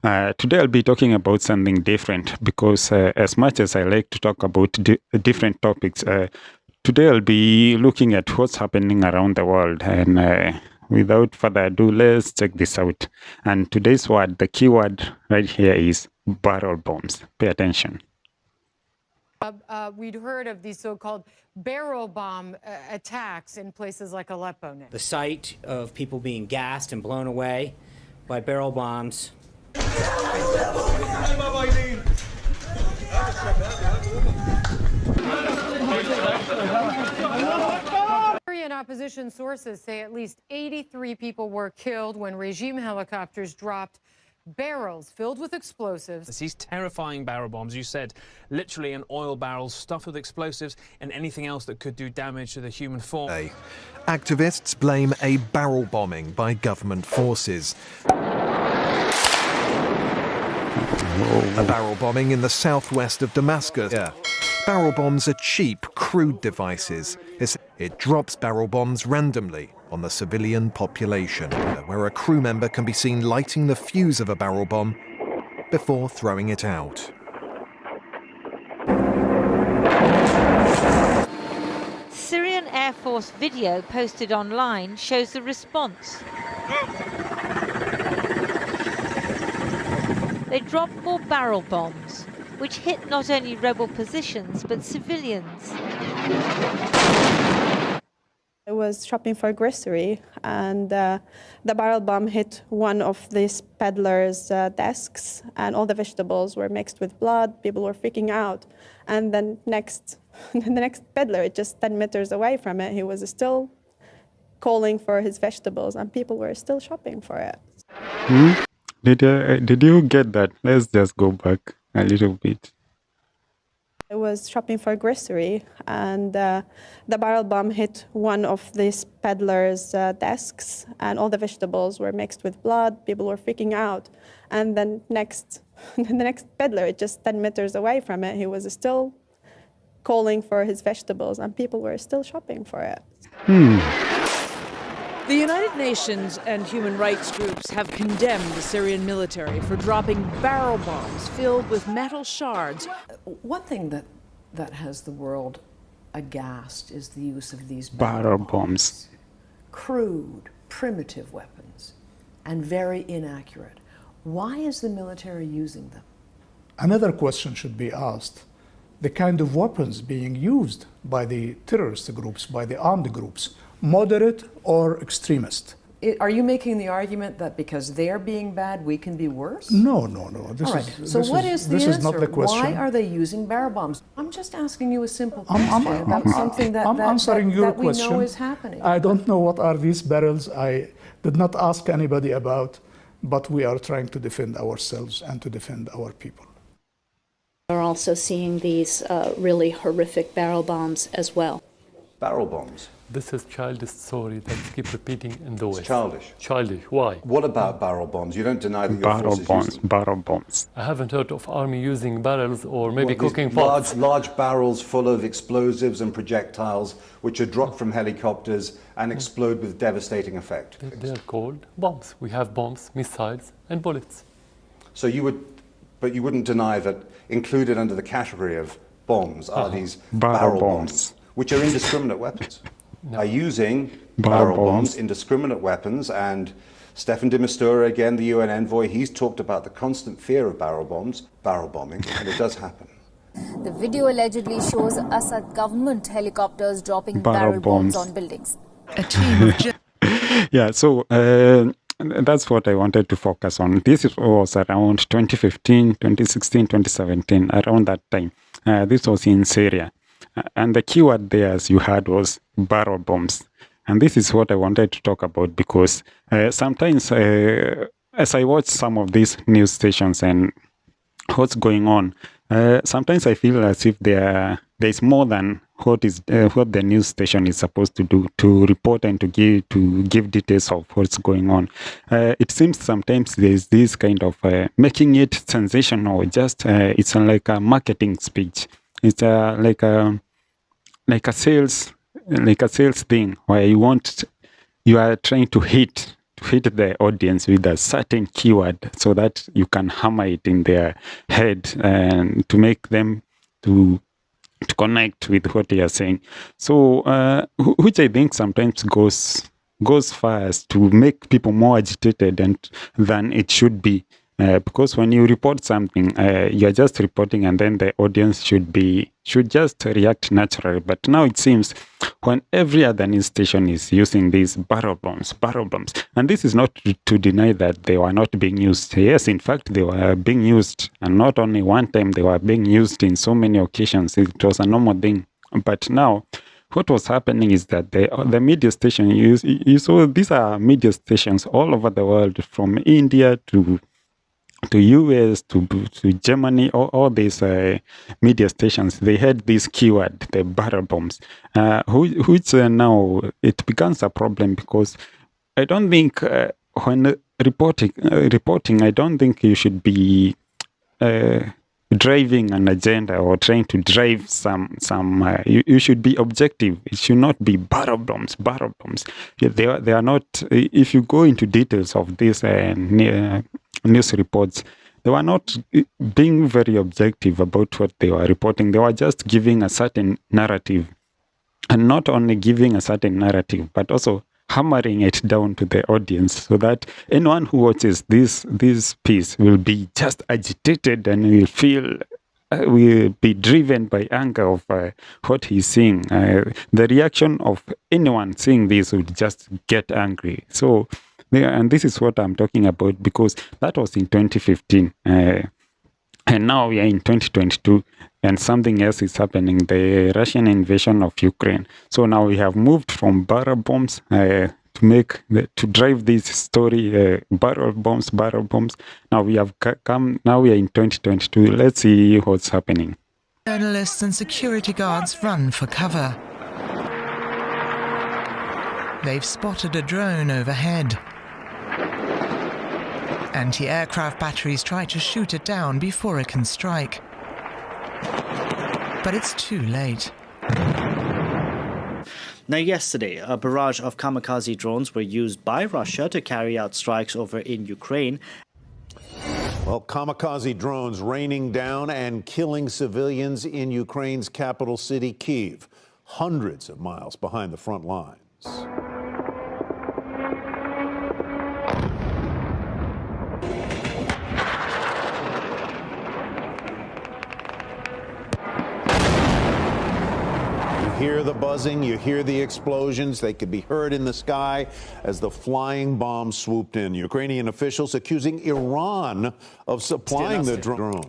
Today I'll be talking about something different because as much as I like to talk about different topics, today I'll be looking at what's happening around the world. And without further ado, let's check this out. And today's word, the keyword right here is barrel bombs. Pay attention. We'd heard of these so-called barrel bomb attacks in places like Aleppo now. The sight of people being gassed and blown away by barrel bombs. Syrian opposition sources say at least 83 people were killed when regime helicopters dropped barrels filled with explosives. These terrifying barrel bombs, you said, literally an oil barrel stuffed with explosives and anything else that could do damage to the human form. Activists blame a barrel bombing by government forces. A barrel bombing in the southwest of Damascus. Barrel bombs are cheap, crude devices. It drops barrel bombs randomly on the civilian population, where a crew member can be seen lighting the fuse of a barrel bomb before throwing it out. Syrian Air Force video posted online shows the response. They dropped more barrel bombs, which hit not only rebel positions but civilians. I was shopping for grocery, and the barrel bomb hit one of these peddlers' desks, and all the vegetables were mixed with blood. People were freaking out. And then the next peddler, just 10 meters away from it, he was still calling for his vegetables, and people were still shopping for it. Did you get that? Let's just go back a little bit. I was shopping for grocery, and the barrel bomb hit one of these peddlers' desks, and all the vegetables were mixed with blood. People were freaking out. And then the next peddler, just 10 meters away from it, he was still calling for his vegetables, and people were still shopping for it. The United Nations and human rights groups have condemned the Syrian military for dropping barrel bombs filled with metal shards. One thing that has the world aghast is the use of these Barrel bombs. Crude, primitive weapons, and very inaccurate. Why is the military using them? Another question should be asked. The kind of weapons being used by the terrorist groups, by the armed groups, moderate or extremist. Are you making the argument that because they're being bad, we can be worse? No. This is not the question. Why are they using barrel bombs? I'm just asking you a simple question about something that we know is happening. I don't know what are these barrels. I did not ask anybody about, but we are trying to defend ourselves and to defend our people. We're also seeing these really horrific barrel bombs as well. Barrel bombs. This is childish story that keep repeating in the West. It's childish. Childish. Why? What about barrel bombs? You don't deny that your forces use them. Barrel bombs. I haven't heard of army using barrels or maybe cooking pots. Large barrels full of explosives and projectiles which are dropped from helicopters and explode with devastating effect. They're called bombs. We have bombs, missiles and bullets. So but you wouldn't deny that included under the category of bombs are these barrel bombs, which are indiscriminate weapons. Are using barrel bombs, indiscriminate weapons, and Stefan de Mistura, again, the UN envoy, he's talked about the constant fear of barrel bombing, and it does happen. The video allegedly shows Assad government helicopters dropping barrel bombs on buildings. A team of Yeah, so that's what I wanted to focus on. This was around 2015, 2016, 2017, around that time. This was in Syria. And the keyword there, as you heard, was barrel bombs. And this is what I wanted to talk about because sometimes as I watch some of these news stations and what's going on, sometimes I feel as if there's more than what the news station is supposed to do, to report and to give details of what's going on. It seems sometimes there's this kind of making it sensational, just it's like a marketing speech. It's like a sales thing where you are trying to hit hit the audience with a certain keyword so that you can hammer it in their head and to make them to connect with what you are saying. So, which I think sometimes goes far as to make people more agitated than it should be. Because when you report something, you're just reporting, and then the audience should just react naturally. But now it seems when every other news station is using these barrel bombs, and this is not to deny that they were not being used. Yes, in fact, they were being used, and not only one time, they were being used in so many occasions. It was a normal thing. But now, what was happening is that the media station, you saw these are media stations all over the world, from India to US to Germany, all these media stations, they had this keyword, the barrel bombs, which now it becomes a problem, because I don't think when reporting, I don't think you should be driving an agenda or trying to drive you should be objective. It should not be barrel bombs. They are not. If you go into details of this news reports, they were not being very objective about what they were reporting. They were just giving a certain narrative, and not only giving a certain narrative, but also hammering it down to the audience, so that anyone who watches this piece will be just agitated and will be driven by anger of what he's seeing. The reaction of anyone seeing this would just get angry. So, and this is what I'm talking about, because that was in 2015. And now we are in 2022, and something else is happening, the Russian invasion of Ukraine. So now we have moved from barrel bombs to drive this story, barrel bombs. Now we have now we are in 2022. Let's see what's happening. Journalists and security guards run for cover. They've spotted a drone overhead. Anti-aircraft batteries try to shoot it down before it can strike. But it's too late. Now, yesterday, a barrage of kamikaze drones were used by Russia to carry out strikes over in Ukraine. Well, kamikaze drones raining down and killing civilians in Ukraine's capital city, Kyiv, hundreds of miles behind the front lines. You hear the buzzing, you hear the explosions. They could be heard in the sky as the flying bombs swooped in. Ukrainian officials accusing Iran of supplying the drones.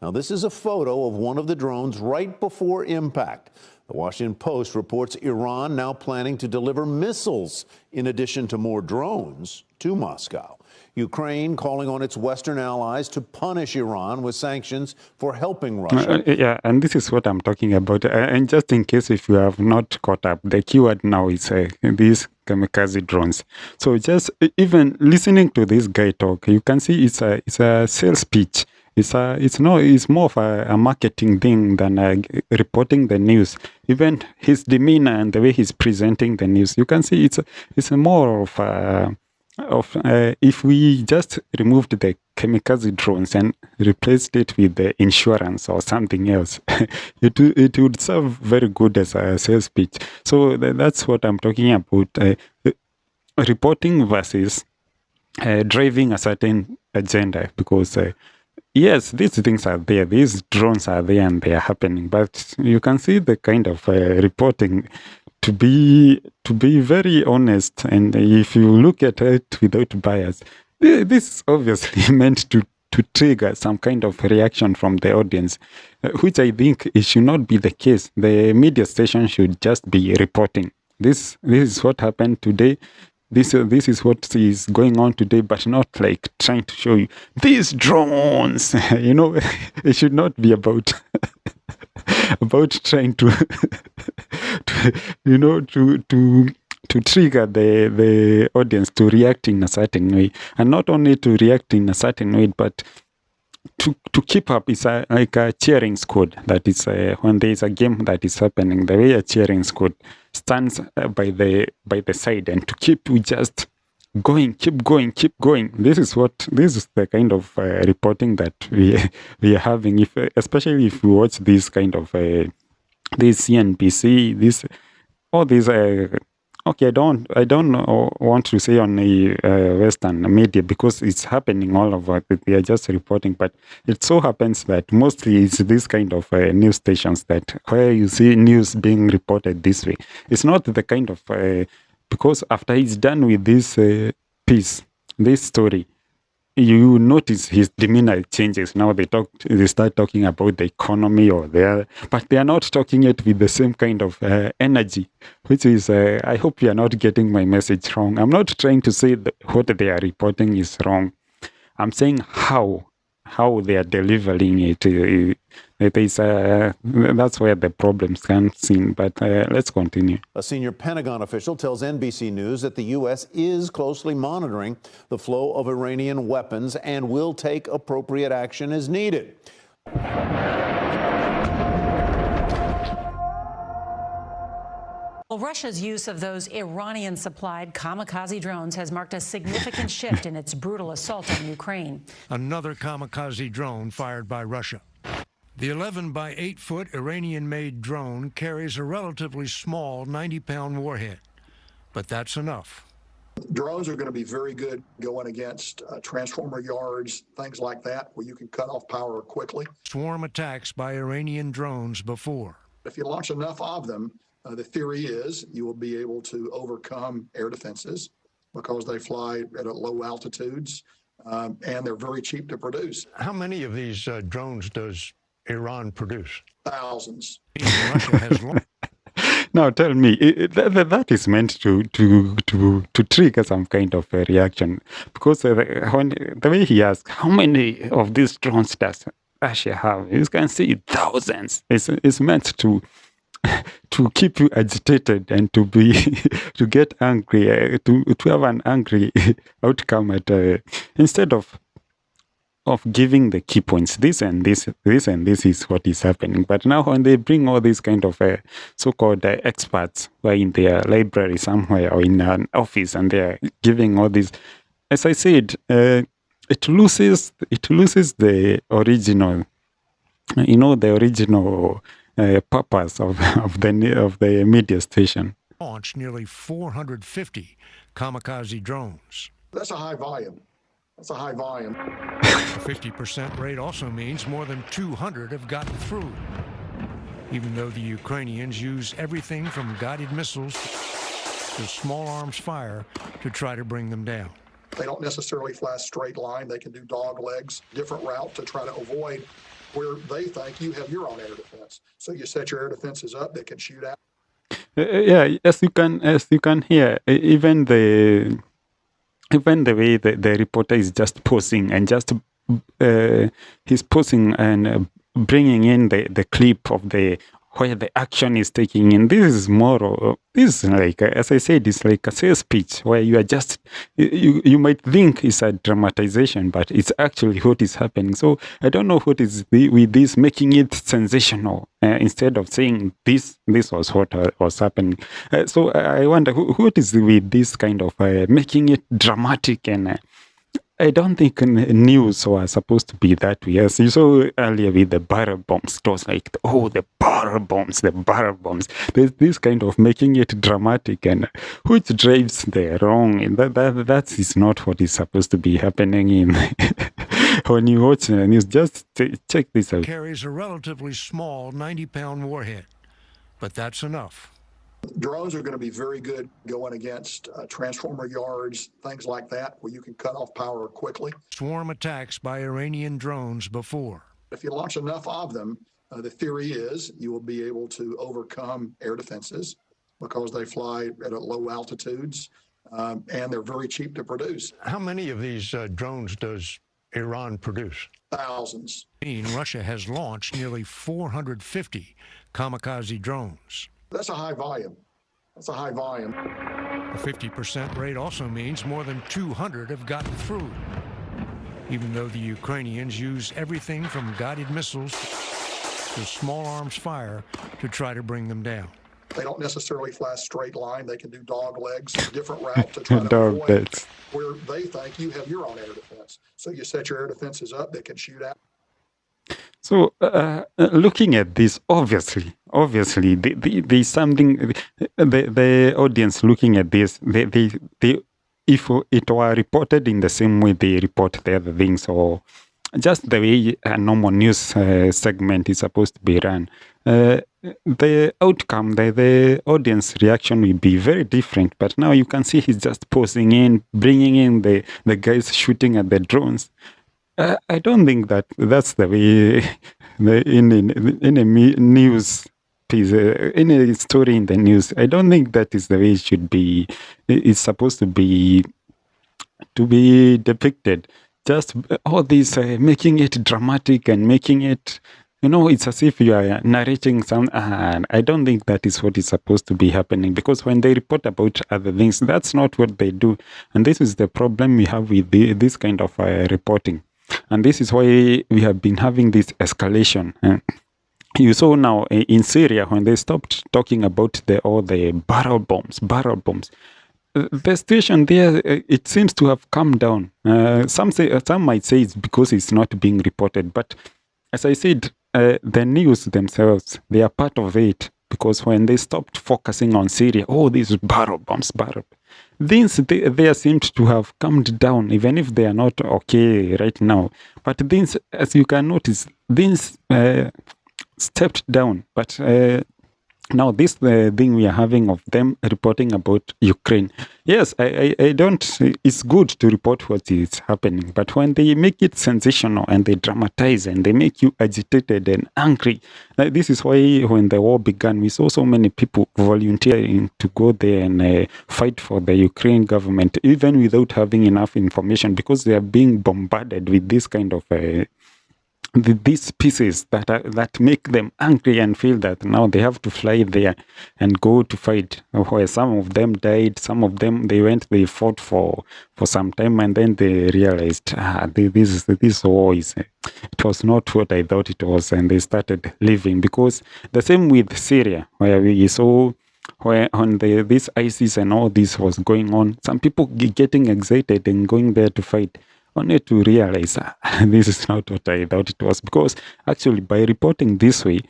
Now, this is a photo of one of the drones right before impact. The Washington Post reports Iran now planning to deliver missiles in addition to more drones to Moscow. Ukraine calling on its Western allies to punish Iran with sanctions for helping Russia. Yeah, and this is what I'm talking about. And just in case if you have not caught up, the keyword now is these kamikaze drones. So just even listening to this guy talk, you can see it's a sales pitch. It's more of a marketing thing than reporting the news. Even his demeanor and the way he's presenting the news, you can see it's more of if we just removed the kamikaze drones and replaced it with the insurance or something else, it would serve very good as a sales pitch. So that's what I'm talking about. Reporting versus driving a certain agenda, because yes, these things are there. These drones are there and they are happening. But you can see the kind of reporting to be very honest. And if you look at it without bias, this is obviously meant to trigger some kind of reaction from the audience, which I think it should not be the case. The media station should just be reporting. This is what happened today. This is what is going on today, but not like trying to show you these drones. It should not be about trying to trigger the audience to react in a certain way, and not only to react in a certain way, but to keep up is like a cheering squad. That is when there is a game that is happening, the way a cheering squad stands by the side and to keep just going, keep going, keep going. This is the kind of reporting that we are having. If especially if you watch this kind of this CNBC, all these. Okay, I don't want to say on the Western media because it's happening all over. They are just reporting, but it so happens that mostly it's this kind of news stations that where you see news being reported this way. It's not the kind of because after he's done with this piece, this story, you notice his demeanor changes. Now they start talking about the economy but they are not talking it with the same kind of energy, which is, I hope you are not getting my message wrong. I'm not trying to say that what they are reporting is wrong. I'm saying how they are delivering it. That's where the problems comes in. But let's continue. A senior Pentagon official tells NBC News that the U.S. is closely monitoring the flow of Iranian weapons and will take appropriate action as needed. Well, Russia's use of those Iranian-supplied kamikaze drones has marked a significant shift in its brutal assault on Ukraine. Another kamikaze drone fired by Russia. The 11 by 8 foot Iranian-made drone carries a relatively small 90-pound warhead, but that's enough. Drones are going to be very good going against transformer yards, things like that, where you can cut off power quickly. Swarm attacks by Iranian drones before. If you launch enough of them, the theory is you will be able to overcome air defenses because they fly at low altitudes and they're very cheap to produce. How many of these drones does Iran produce? Thousands. Russia has Now tell me, that is meant to trigger some kind of a reaction, because the way he asks, how many of these drones does Russia have? You can see thousands. It's meant to keep you agitated and to get angry, to have an angry outcome instead of giving the key points, this and this and this is what is happening. But now when they bring all these kind of so-called experts who are in their library somewhere or in an office and they're giving all these, as I said, it loses the original, the original purpose of the media station. Launched nearly 450 kamikaze drones. That's a high volume. That's a high volume. A 50% rate also means more than 200 have gotten through, even though the Ukrainians use everything from guided missiles to small arms fire to try to bring them down. They don't necessarily fly a straight line. They can do dog legs, different route to try to avoid where they think you have your own air defense. So you set your air defenses up, they can shoot out. Yeah, as you can hear, even the way the reporter is just posing and just he's posing and bringing in the clip of where the action is taking in. This is like, as I said, it's like a sales pitch where you are just, you might think it's a dramatization, but it's actually what is happening. So I don't know what is with this making it sensational instead of saying this was what was happening. So I wonder what is with this kind of making it dramatic, and I don't think news was supposed to be that way. As you saw earlier with the barrel bombs, it was like, oh, the barrel bombs. There's this kind of making it dramatic, and which drives the wrong. That is not what is supposed to be happening in when you watch the news. Just check this out. Carries a relatively small 90-pound warhead, but that's enough. Drones are going to be very good going against transformer yards, things like that, where you can cut off power quickly. Swarm attacks by Iranian drones before. If you launch enough of them, the theory is you will be able to overcome air defenses because they fly at low altitudes and they're very cheap to produce. How many of these drones does Iran produce? Thousands. Russia has launched nearly 450 kamikaze drones. That's a high volume. That's a high volume. A 50% rate also means more than 200 have gotten through, even though the Ukrainians use everything from guided missiles to small arms fire to try to bring them down. They don't necessarily fly a straight line. They can do dog legs, different route to try to Dog avoid legs. where they think you have your own air defense. So you set your air defenses up, they can shoot out. So, looking at this, obviously, there's something. The audience looking at this, if it were reported in the same way they report the other things, or just the way a normal news segment is supposed to be run, the outcome, the audience reaction will be very different. But now you can see he's just posing in, bringing in the guys shooting at the drones. I don't think that's the way in a news piece, in a story in the news. I don't think that is the way it should be. It's supposed to be depicted. Just all this making it dramatic and making it, it's as if you are narrating some. I don't think that is what is supposed to be happening, because when they report about other things, that's not what they do. And this is the problem we have with this kind of reporting. And this is why we have been having this escalation. You saw now in Syria, when they stopped talking about all the barrel bombs, the situation there, it seems to have calmed down. Some might say it's because it's not being reported. But as I said, the news themselves, they are part of it. Because when they stopped focusing on Syria, these barrel bombs, things there seemed to have calmed down, even if they are not okay right now. But things, as you can notice, things stepped down. But now this thing we are having of them reporting about Ukraine. Yes, I don't. It's good to report what is happening, but when they make it sensational and they dramatize and they make you agitated and angry, this is why when the war began, we saw so many people volunteering to go there and fight for the Ukraine government, even without having enough information, because they are being bombarded with this kind of these pieces that make them angry and feel that now they have to fly there and go to fight. Where some of them died, some of them they fought for some time, and then they realized this war it was not what I thought it was, and they started leaving. Because the same with Syria, where we saw when this ISIS and all this was going on, some people getting excited and going there to fight, only to realize this is not what I thought it was. Because actually, by reporting this way,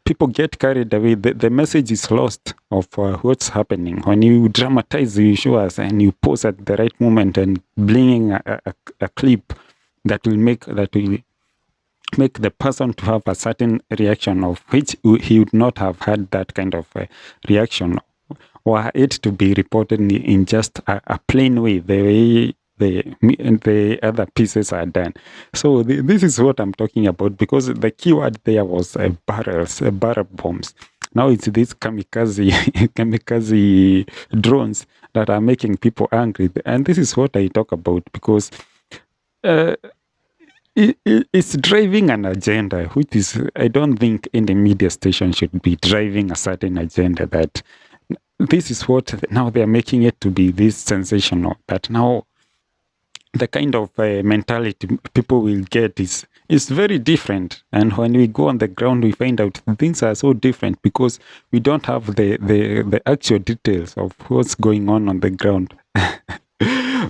people get carried away. The message is lost of what's happening. When you dramatize, you show us, and you pose at the right moment and bringing a clip that will make the person to have a certain reaction, of which he would not have had that kind of reaction, or it to be reported in just a plain way, the way the other pieces are done. So this is what I'm talking about, because the keyword there was barrel bombs. Now it's these kamikaze drones that are making people angry, and this is what I talk about, because it's driving an agenda, which is, I don't think any media station should be driving a certain agenda. That this is what now they're making it to be this sensational, that now the kind of mentality people will get is very different. And when we go on the ground, we find out things are so different, because we don't have the actual details of what's going on the ground.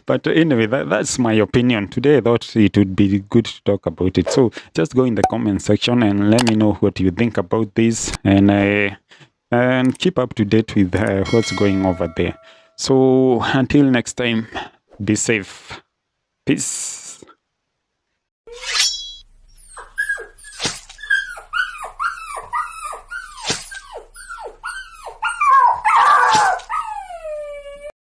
But anyway, that's my opinion. Today I thought it would be good to talk about it. So just go in the comment section and let me know what you think about this, and keep up to date with what's going over there. So until next time, be safe. Peace.